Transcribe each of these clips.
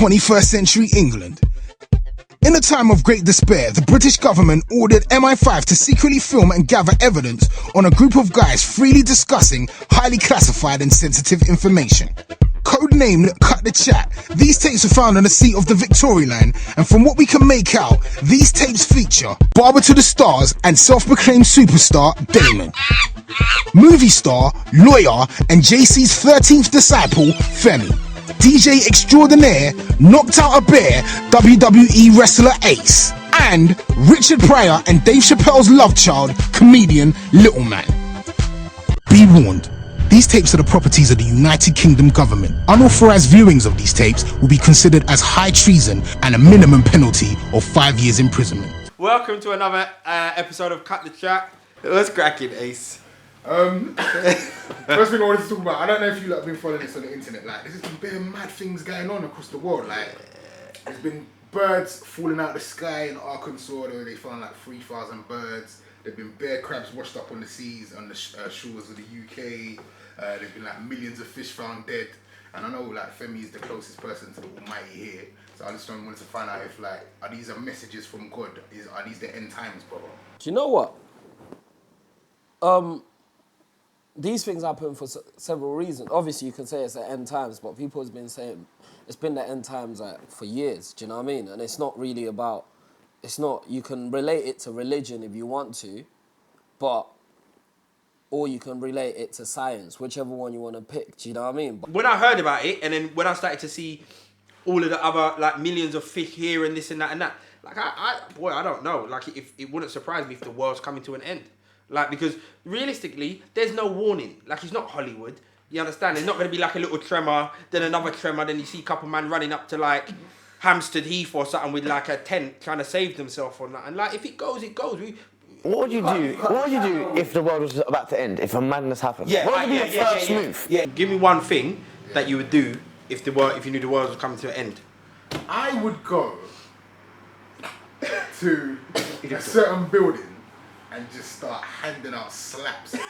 21st century England. In a time of great despair, the British government ordered MI5 to secretly film and gather evidence on a group of guys freely discussing highly classified and sensitive information. Codenamed Cut the Chat, these tapes were found on the seat of the Victoria Line, and from what we can make out, these tapes feature Barber to the Stars and self-proclaimed superstar Damon, movie star, lawyer, and JC's 13th disciple, Femi, DJ extraordinaire, knocked out a bear, WWE wrestler Ace, and Richard Pryor and Dave Chappelle's love child, comedian Little Man. Be warned, these tapes are the properties of the United Kingdom government. Unauthorized viewings of these tapes will be considered as high treason and a minimum penalty of 5 years imprisonment. Welcome to another episode of Cut the Chat. What's cracking, Ace? First thing I wanted to talk about, I don't know if you lot have been following this on the internet, like there's just been mad things going on across the world, like there's been birds falling out of the sky in Arkansas where they found like 3,000 birds. There've been bear crabs washed up on the seas on the shores of the UK. There's been like millions of fish found dead, and I know like Femi is the closest person to the Almighty here, so I just wanted to find out if like are these messages from God? Are these the end times, brother? Do you know what? These things happen for several reasons. Obviously, you can say it's the end times, but people have been saying it's been the end times like, for years. Do you know what I mean? And it's not really about. It's not. You can relate it to religion if you want to, but. Or you can relate it to science, whichever one you want to pick. Do you know what I mean? When I heard about it, and then when I started to see all of the other like millions of fish here and this and that, like I don't know. Like it wouldn't surprise me if the world's coming to an end. Like because realistically, there's no warning. Like it's not Hollywood. You understand? There's not going to be like a little tremor, then another tremor, then you see a couple man running up to like Hampstead Heath or something with like a tent trying to save themselves or that. And like if it goes, it goes. What would you do? What would you do if the world was about to end? If a madness happened? Yeah, what would be your first move? Yeah, give me one thing that you would do if you knew the world was coming to an end. I would go to a certain building and just start handing out slaps. If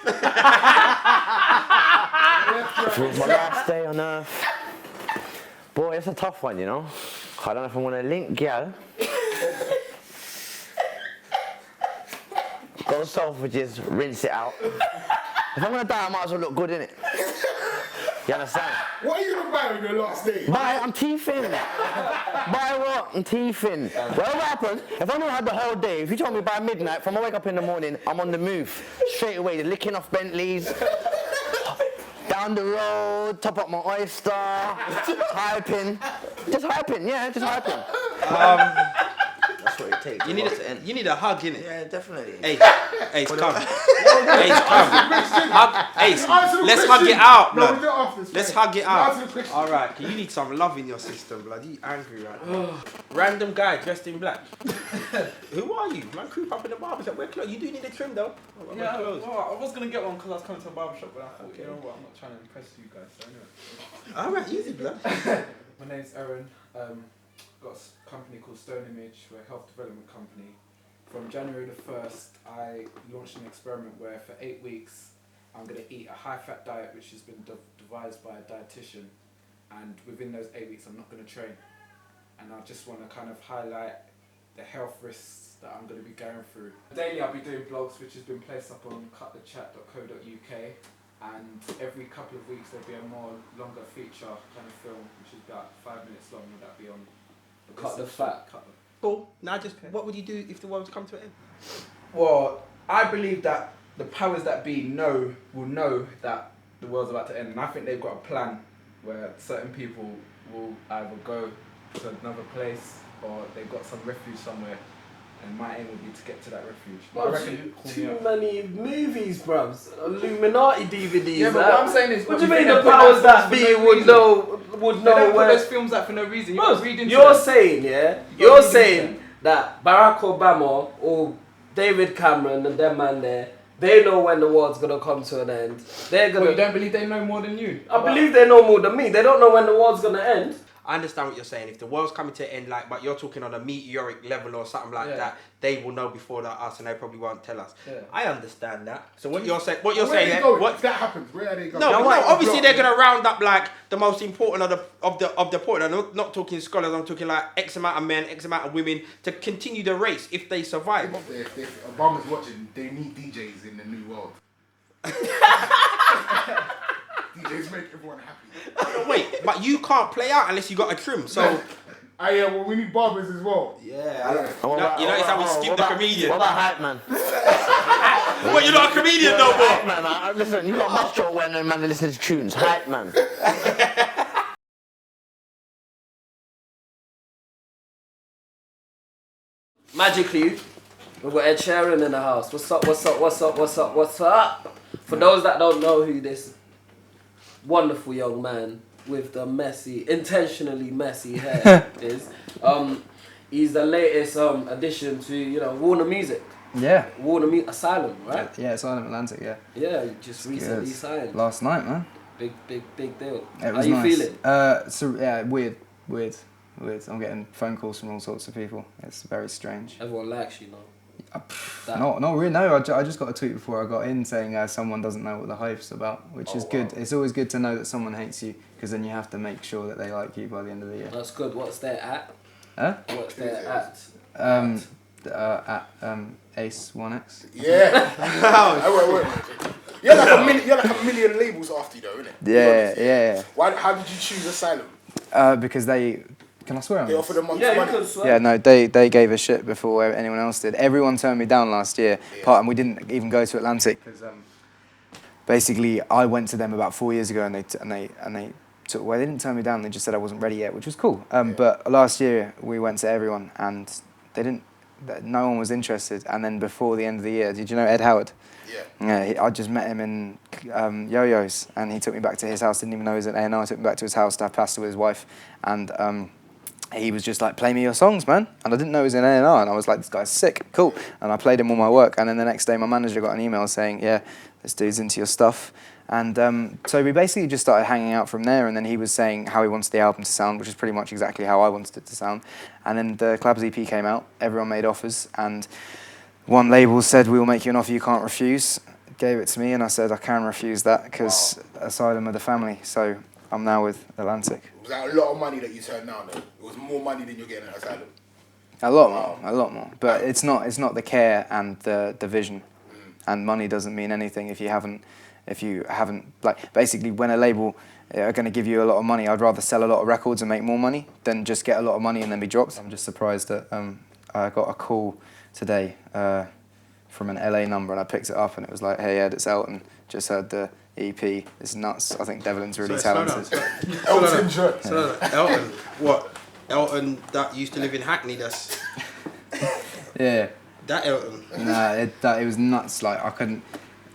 it was my last day on earth, boy, it's a tough one, you know. I don't know if I want to link gal. Go Selfridges, rinse it out. If I'm gonna die, I might as well look good, innit? You understand? What are you gonna buy on your last day? Buy, I'm teething. Buy what? I'm teething. Whatever happens, if I'm gonna have the whole day, if you told me by midnight, from I wake up in the morning, I'm on the move. Straight away, the licking off Bentleys. Down the road, top up my oyster. Hyping. Just hyping, yeah, just hyping. That's what it takes. You need a hug, innit? Yeah, definitely. Ace, come. Ace, come. Ace, let's hug it out, blood. Let's hug it out. Alright, you need some love in your system, blood. You angry right now. Random guy dressed in black. Who are you? Man, creep up in the barbershop. Wear clothes. You do need a trim though. Yeah, well, I was going to get one because I was coming to a barbershop, but I thought, you know what, I'm not trying to impress you guys, so anyway. Alright, easy, blood. My name's Aaron. Got a company called Stone Image. We're a health development company. From January the 1st, I launched an experiment where for 8 weeks, I'm going to eat a high-fat diet which has been devised by a dietitian. And within those 8 weeks, I'm not going to train. And I just want to kind of highlight the health risks that I'm going to be going through. Daily, I'll be doing blogs which has been placed up on cutthechat.co.uk. And every couple of weeks, there'll be a more longer feature kind of film, which is about 5 minutes long, and that'll be on Cut the fat. Cool. Now what would you do if the world was come to an end? Well, I believe that the powers that be will know that the world's about to end, and I think they've got a plan where certain people will either go to another place or they've got some refuge somewhere, and my aim would be to get to that refuge. But I reckon too many movies, bruvs. Illuminati DVDs. Yeah, but what I'm saying is, what do you mean the powers that be would know where? They don't put those films out for no reason. You're saying that Barack Obama or David Cameron and them man there, they know when the world's gonna come to an end. They're gonna. Well, you don't believe they know more than you? I believe they know more than me. They don't know when the world's gonna end. I understand what you're saying. If the world's coming to an end, like, but you're talking on a meteoric level or something like that, they will know before that us, and they probably won't tell us. Yeah. I understand that. So what you're saying, Where are they going? If that happens, where are they going? No, obviously they're gonna round up like the most important of the point. I'm not talking scholars. I'm talking like X amount of men, X amount of women to continue the race if they survive. If Obama's watching, they need DJs in the new world. DJs make everyone happy. No, wait, but you can't play out unless you got a trim. So. Yeah, well, we need barbers as well. Yeah. You notice how we skip the comedian. What about hype man? What, you're not a comedian no more? Hype man, listen, you got maestro when a man listens to tunes. Hype man. Magically, we've got Ed Sheeran in the house. What's up, what's up, what's up, what's up, what's up? For those that don't know who this wonderful young man with the messy, intentionally messy hair is, he's the latest addition to, Warner Music. Yeah. Warner Asylum, right? Yeah, Asylum Atlantic, yeah. Yeah, just recently signed. Last night, man. Big deal. It was How you nice. feeling? So yeah, weird. I'm getting phone calls from all sorts of people. It's very strange. Everyone likes you, Not really. No, I just got a tweet before I got in saying someone doesn't know what the hype's about, which is good. It's always good to know that someone hates you, because then you have to make sure that they like you by the end of the year. That's good. What's their at? Huh? What's their at? At Ace1X. Yeah. Wait. You're like a million labels after you, though, innit? Yeah. How did you choose Asylum? Because they... Can I swear on They this? offered a month's Yeah, you money. can swear. Yeah, no, they gave a shit before anyone else did. Everyone turned me down last year, and we didn't even go to Atlantic because basically I went to them about 4 years ago, and they took. Well, they didn't turn me down. They just said I wasn't ready yet, which was cool. But last year we went to everyone, and they didn't. No one was interested. And then before the end of the year, did you know Ed Howard? Yeah. I just met him in Yo-Yo's, and he took me back to his house. Didn't even know he was at A&R. Took me back to his house to have pasta with his wife, and he was just like, play me your songs, man. And I didn't know he was in A&R, and I was like, this guy's sick, cool. And I played him all my work, and then the next day my manager got an email saying, yeah, this dude's into your stuff. And so we basically just started hanging out from there, and then he was saying how he wants the album to sound, which is pretty much exactly how I wanted it to sound. And then the Collabs EP came out, everyone made offers, and one label said, we will make you an offer you can't refuse. Gave it to me, and I said, I can refuse that, because Asylum are the family, so I'm now with Atlantic. Was that a lot of money that you turned down, though? It was more money than you're getting at Asylum? A lot more. But it's not the care and the vision. And money doesn't mean anything if you haven't, like, basically when a label are going to give you a lot of money, I'd rather sell a lot of records and make more money than just get a lot of money and then be dropped. I'm just surprised that I got a call today from an LA number, and I picked it up, and it was like, hey Ed, it's Elton, just heard the EP, it's nuts, I think Devlin's really talented. Elton John. Elton, what? Elton that used to live in Hackney, that's... Yeah. That Elton. Nah, it was nuts, like I couldn't,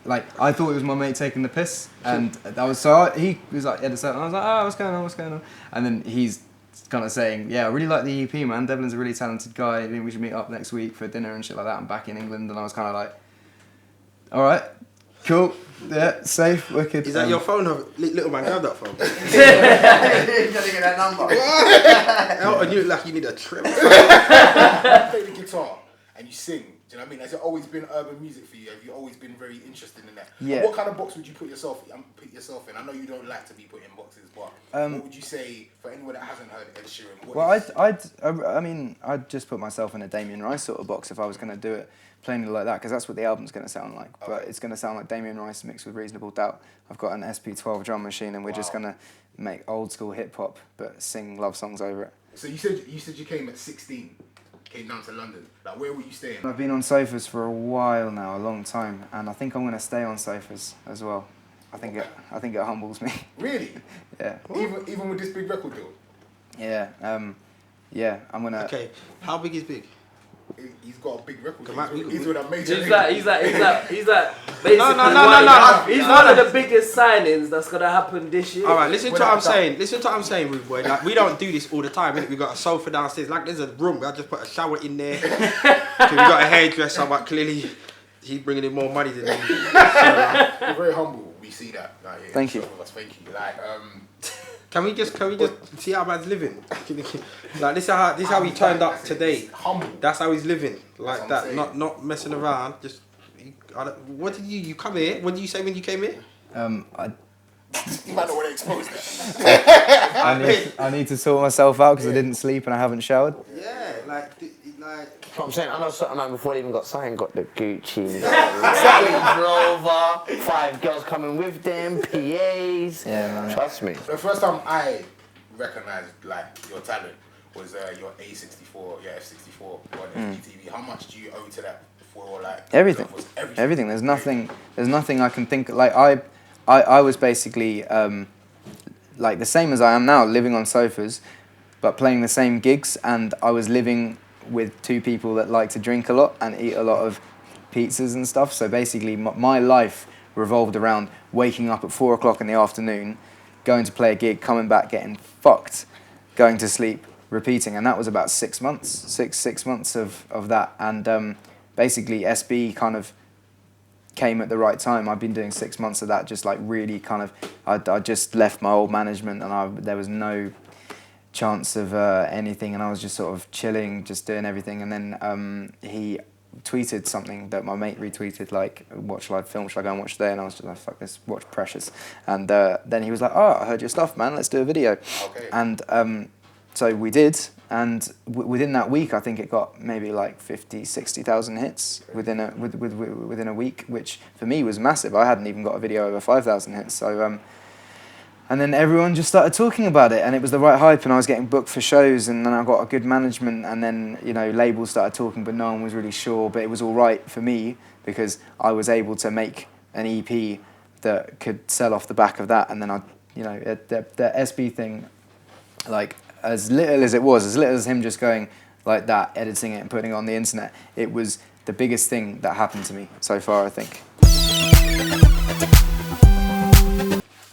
like I thought it was my mate taking the piss, and he was like, Ed, it's Elton, I was like, oh, what's going on? And then he's kind of saying, yeah, I really like the EP, man. Devlin's a really talented guy. I think we should meet up next week for dinner and shit like that. I'm back in England, and I was kind of like, all right, cool, yeah, safe, wicked. Is that your phone? Little man, grab that phone. You're gonna get that number. Elton, you look like you need a trim. You play the guitar and you sing. Do you know what I mean? Has it always been urban music for you? Have you always been very interested in that? Yeah. And what kind of box would you put yourself in? I know you don't like to be put in boxes, but what would you say for anyone that hasn't heard Ed Sheeran? Well, I'd just put myself in a Damien Rice sort of box if I was going to do it plainly like that, because that's what the album's going to sound like. Okay. But it's going to sound like Damien Rice mixed with Reasonable Doubt. I've got an SP12 drum machine, and we're just going to make old school hip hop, but sing love songs over it. So you said you came at 16. Came down to London. Like, where were you staying? I've been on sofas for a while now, a long time, and I think I'm going to stay on sofas as well. I think it humbles me. Really? Yeah. Even with this big record deal? Yeah. Yeah. I'm gonna. Okay. How big is big? He's got a big record. He's with a major. He's like basically no. He's one of the biggest signings that's gonna happen this year. All right, listen to what I'm saying. Listen to what I'm saying, rude boy. Like, we don't do this all the time. Innit? We got a sofa downstairs. Like, there's a room. I just put a shower in there. So we got a hairdresser, but clearly he's bringing in more money than me. You're very humble. We see that. Like, thank you. Thank you. Like, Can we just see how man's living? Like this is how he turned up today. Humble. That's how he's living, like what that. I'm Not messing around. Just what did you come here? What did you say when you came here? You might not want to expose that. I need to sort myself out because I didn't sleep and I haven't showered. Yeah, like. What I'm saying, I know certain man before they even got signed got the Gucci, Range Rover, 5 girls coming with them, PAs. Yeah, man. Trust me. The first time I recognised like your talent was your A64, your F64 on FPTV. How much do you owe to that for like Everything. Everything. Everything. There's nothing I can think. Like I was basically like the same as I am now, living on sofas, but playing the same gigs, and I was living with 2 people that like to drink a lot and eat a lot of pizzas and stuff. So basically, my life revolved around waking up at 4 o'clock in the afternoon, going to play a gig, coming back, getting fucked, going to sleep, repeating, and that was about 6 months. Six months of that, and basically SB kind of came at the right time. I've been doing 6 months of that, just like really kind of. I just left my old management, and there was no chance of anything, and I was just sort of chilling, just doing everything, and then he tweeted something that my mate retweeted, like, what shall I film, shall I go and watch today? And I was just like, fuck this, watch Precious. And then he was like, oh, I heard your stuff, man, let's do a video. Okay. And so we did, and within that week I think it got maybe like 50,000-60,000 hits within a week, which for me was massive. I hadn't even got a video over 5,000 hits, so and then everyone just started talking about it, and it was the right hype, and I was getting booked for shows, and then I got a good management, and then, you know, labels started talking, but no one was really sure, but it was all right for me because I was able to make an EP that could sell off the back of that, and then the SB thing, like, as little as it was, as little as him just going like that, editing it and putting it on the internet, it was the biggest thing that happened to me so far, I think.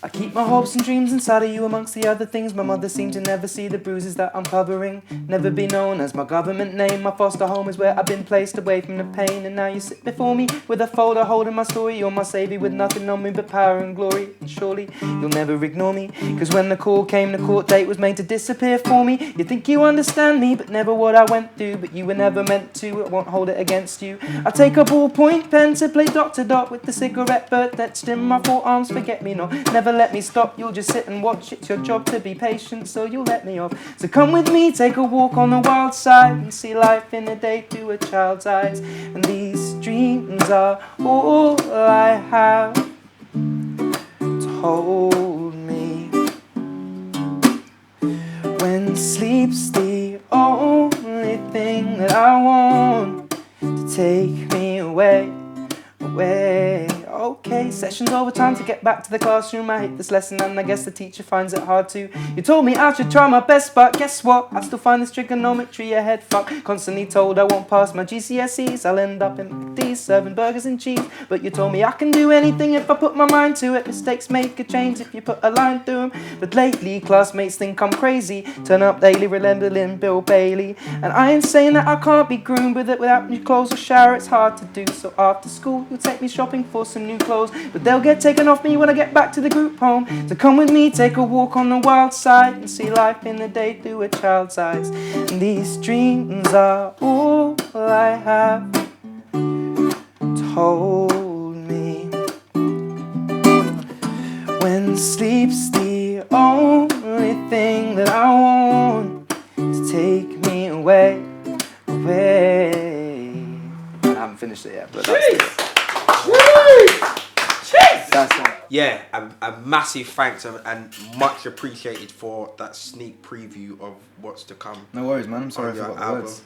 I keep my hopes and dreams inside of you amongst the other things. My mother seemed to never see the bruises that I'm covering. Never be known as my government name. My foster home is where I've been placed away from the pain. And now you sit before me with a folder holding my story. You're my savior with nothing on me but power and glory. And surely you'll never ignore me, cause when the call came, the court date was made to disappear for me. You think you understand me, but never what I went through. But you were never meant to, I won't hold it against you. I take a ballpoint pen to play dot to dot with the cigarette butt etched in my forearms. Forget me not, never let me stop. You'll just sit and watch. It's your job to be patient, so you'll let me off. So come with me, take a walk on the wild side and see life in a day through a child's eyes. And these dreams are all I have to hold me when sleep's the only thing that I want to take me away. Okay, session's over, time to get back to the classroom. I hate this lesson and I guess the teacher finds it hard too. You told me I should try my best, but guess what? I still find this trigonometry a head fuck. Constantly told I won't pass my GCSEs. I'll end up in these serving burgers and cheese. But you told me I can do anything if I put my mind to it. Mistakes make a change if you put a line through them. But lately classmates think I'm crazy. Turn up daily resembling Bill Bailey. And I ain't saying that I can't be groomed with it without new clothes or shower. It's hard to do, so after school you'll take me shopping for some new clothes, but they'll get taken off me when I get back to the group home. So come with me, take a walk on the wild side and see life in the day through a child's eyes. And these dreams are all I have to hold me when sleep's the only thing that I want to take me away. I haven't finished it yet, but that's it. Yeah, a massive thanks and much appreciated for that sneak preview of what's to come. No worries, man. I'm sorry for the words.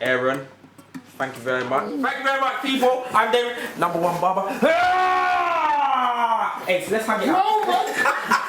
Aaron, thank you very much. Thank you very much, people. I'm David, #1 barber. Hey, so let's hang it out.